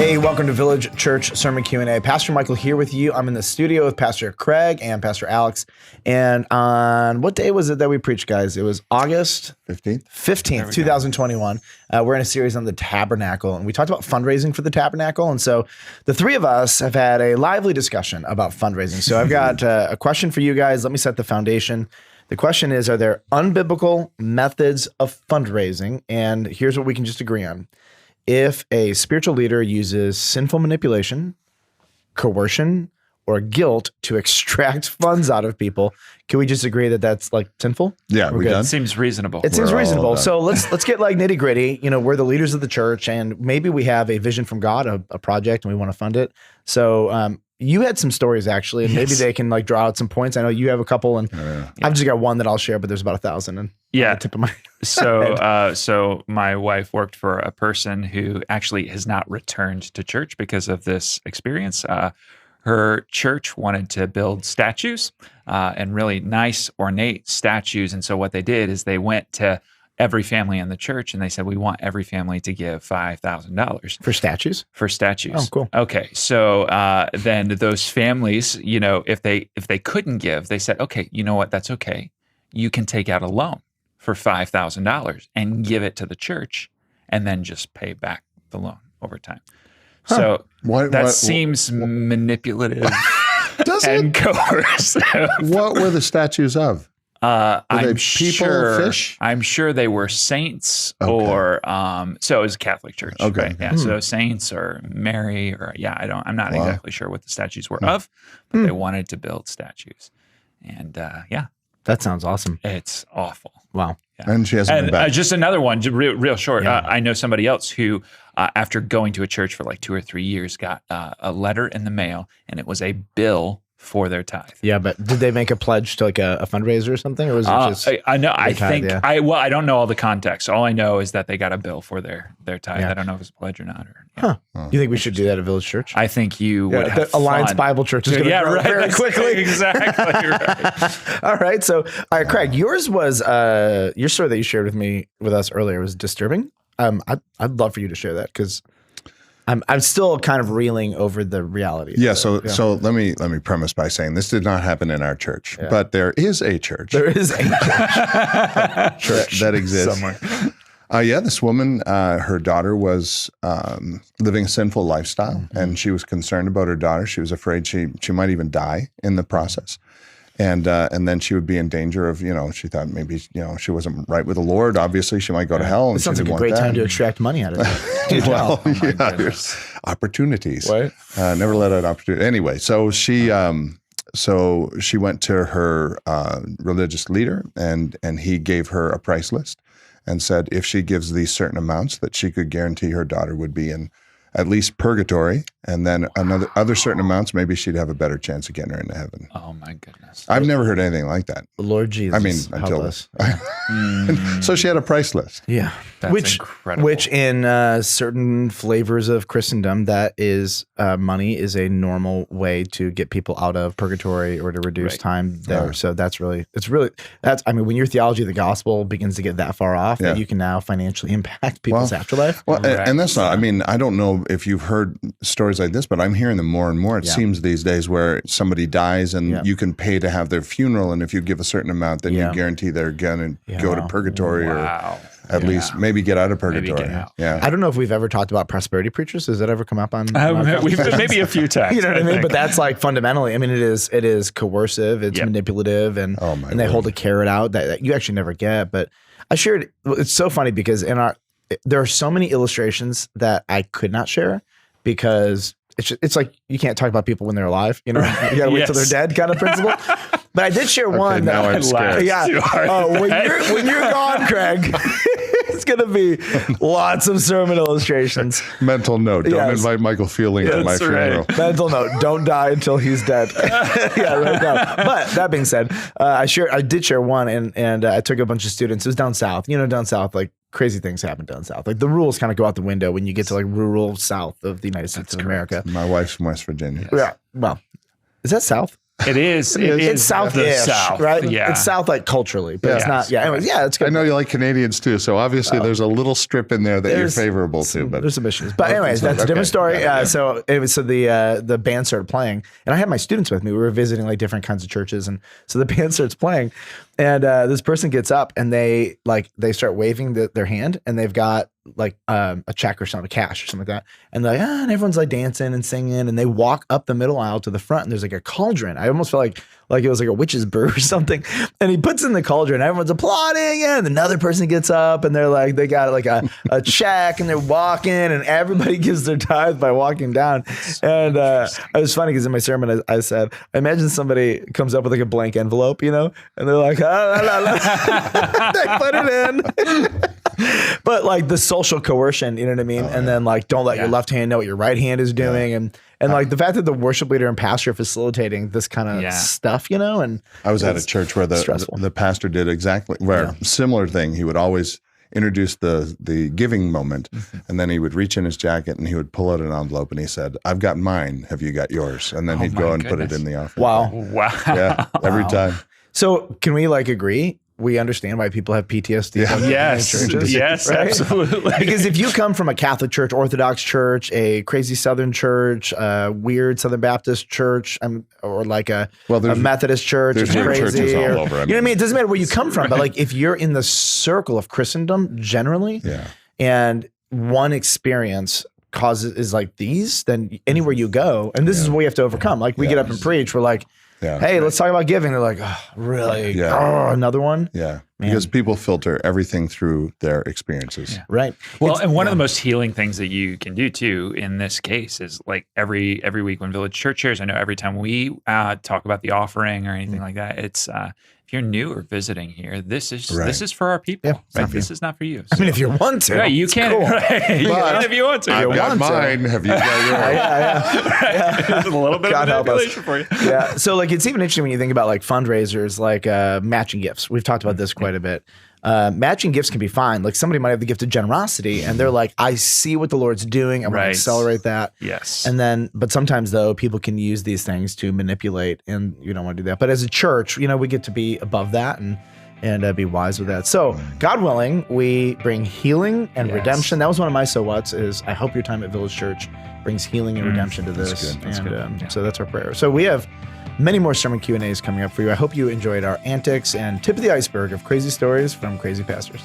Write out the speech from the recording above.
Hey, welcome to Village Church Sermon Q&A. Pastor Michael here with you. I'm in the studio with Pastor Craig and Pastor Alex. And on what day was it that we preached, guys? It was August 15th, 2021. We're in a series on the tabernacle, and we talked about fundraising for the tabernacle. And so the three of us have had a lively discussion about fundraising. So I've got a question for you guys. Let me set the foundation. The question is, are there unbiblical methods of fundraising? And here's what we can just agree on. If a spiritual leader uses sinful manipulation, coercion, or guilt to extract funds out of people, can we just agree that that's like sinful? Yeah, we're good. done? Seems reasonable. It seems reasonable. So let's get like nitty gritty. You know, we're the leaders of the church, and maybe we have a vision from God, a project, and we want to fund it. So you had some stories actually, and maybe they can like draw out some points. I know you have a couple, and I've just got one that I'll share, but there's about 1,000. And yeah, the tip of my so my wife worked for a person who actually has not returned to church because of this experience. Her church wanted to build statues and really nice, ornate statues. And so what they did is they went to every family in the church and they said, we want every family to give $5,000. For statues? For statues. Oh, cool. Okay. So then those families, you know, if they couldn't give, they said, okay, you know what? That's okay. You can take out a loan for $5,000 and give it to the church and then just pay back the loan over time. So that seems manipulative and coercive. What were the statues of? Were they fish? I'm sure they were saints or so it was a Catholic church. Okay. Right? Yeah. So saints or Mary or I'm not exactly sure what the statues were of, but they wanted to build statues. And that sounds awesome. It's awful. Wow. Yeah. And she hasn't been back. Just another one, real short. Yeah. I know somebody else who, after going to a church for like 2 or 3 years, got a letter in the mail, and it was a bill for their tithe. Yeah, but did they make a pledge to like a fundraiser or something, or was it just? I know. I think. I don't know all the context. All I know is that they got a bill for their tithe. Yeah. I don't know if it's a pledge or not. You think we should do that at Village Church? I think you would have Alliance fun. Bible Church is going to grow very quickly. Exactly right. All right. So, all right, Craig, yours was your story that you shared with us earlier was disturbing. I'd love for you to share that because I'm still kind of reeling over the reality. Yeah. So let me premise by saying this did not happen in our church, but there is a church. There is a church that exists somewhere. This woman, her daughter was living a sinful lifestyle, and she was concerned about her daughter. She was afraid she might even die in the process. And then she would be in danger of, she thought maybe, she wasn't right with the Lord. Obviously, she might go to hell. It sounds like a great time to extract money out of it. Well, there's opportunities. Right. Never let out opportunity. Anyway, so she went to her religious leader, and he gave her a price list and said if she gives these certain amounts that she could guarantee her daughter would be in at least purgatory, and then other certain amounts, maybe she'd have a better chance of getting her into heaven. Oh my goodness! I've never heard anything like that. Lord Jesus. I mean, until this. So she had a price list. Yeah, that's incredible. Which in certain flavors of Christendom, that is money is a normal way to get people out of purgatory or to reduce time there. So that's when your theology of the gospel begins to get that far off, that you can now financially impact people's afterlife. Well, and that's not. I mean, I don't know if you've heard stories like this, but I'm hearing them more and more. It seems these days where somebody dies and you can pay to have their funeral, and if you give a certain amount, then you guarantee they're going to go to purgatory or at least maybe get out of purgatory. Yeah, I don't know if we've ever talked about prosperity preachers. Has that ever come up on? We've maybe a few times. You know what I mean? But that's like fundamentally. I mean, it is coercive. It's manipulative, and they hold a carrot out that you actually never get. But I shared. It's so funny because there are so many illustrations that I could not share because it's like you can't talk about people when they're alive. You gotta wait till they're dead kind of principle. But I did share one. Now I'm scared. When you're gone, Craig, it's gonna be lots of sermon illustrations. Mental note: don't invite Michael Fielding to my funeral. Mental note: don't die until he's dead. Right now. But that being said, I did share one, and I took a bunch of students. It was down south. Down south, like crazy things happen down south. Like the rules kind of go out the window when you get to like rural south of the United States of America. My wife's from West Virginia. Yeah. Well, is that south? It is. It's south-ish, South, right? yeah. It's south like culturally, but it's Yeah. not. Yeah. Anyways, yeah, it's good. I know you like Canadians too, so obviously there's a little strip in there that you're There's favorable to. But there's some issues. But anyways, that's a different story. So the band started playing, and I had my students with me. We were visiting like different kinds of churches, and so the band starts playing, and this person gets up and they start waving their hand, and they've got like a check or something, cash or something like that, and they're like, and everyone's like dancing and singing, and they walk up the middle aisle to the front, and there's like a cauldron. I almost felt like it was like a witch's brew or something, and he puts in the cauldron, everyone's applauding, and another person gets up, and they're like, they got like a check, and they're walking, and everybody gives their tithe by walking down. And it was funny because in my sermon I said, I imagine somebody comes up with like a blank envelope, and they're like, ah, la, la, la. They put it in. But like the social coercion, you know what I mean? And then like, don't let your left hand know what your right hand is doing. And like the fact that the worship leader and pastor are facilitating this kind of stuff, and I was at a church where the pastor did exactly similar thing. He would always introduce the giving moment, and then he would reach in his jacket and he would pull out an envelope and he said, "I've got mine. Have you got yours?" And then he'd go and put it in the offering. Wow. Yeah, every time. So can we like agree? We understand why people have PTSD. Yes, right? absolutely. Because if you come from a Catholic church, Orthodox church, a crazy Southern church, a weird Southern Baptist church, or like a Methodist church, there's crazy, churches all over. You know what I mean? It doesn't matter where you come from, but like if you're in the circle of Christendom generally, and one experience is like these, then anywhere you go, and this is what we have to overcome. Like we get up and preach, we're like, hey, let's talk about giving. They're like, oh, really? Oh, another one? Yeah. Because people filter everything through their experiences. Yeah. Right. Well, and one of the most healing things that you can do too in this case is like every week when Village Church shares, I know every time we talk about the offering or anything like that, it's if you're new or visiting here, this is for our people. Yeah, right? This is not for you. I mean, if you want to, right, you can. Cool. Right, you can if you want to. I've got mine. Have you got yours? There's a little bit of manipulation for you. Yeah. So like, it's even interesting when you think about like fundraisers, like matching gifts. We've talked about this quite a bit. Matching gifts can be fine. Like somebody might have the gift of generosity and they're like, I see what the Lord's doing. I want to accelerate that. Yes. And then, but sometimes though, people can use these things to manipulate and you don't want to do that. But as a church, we get to be above that and be wise with that. So God willing, we bring healing and redemption. That was one of my so what's is I hope your time at Village Church brings healing and redemption to this. That's good. So that's our prayer. So we have many more sermon Q&As coming up for you. I hope you enjoyed our antics and tip of the iceberg of crazy stories from crazy pastors.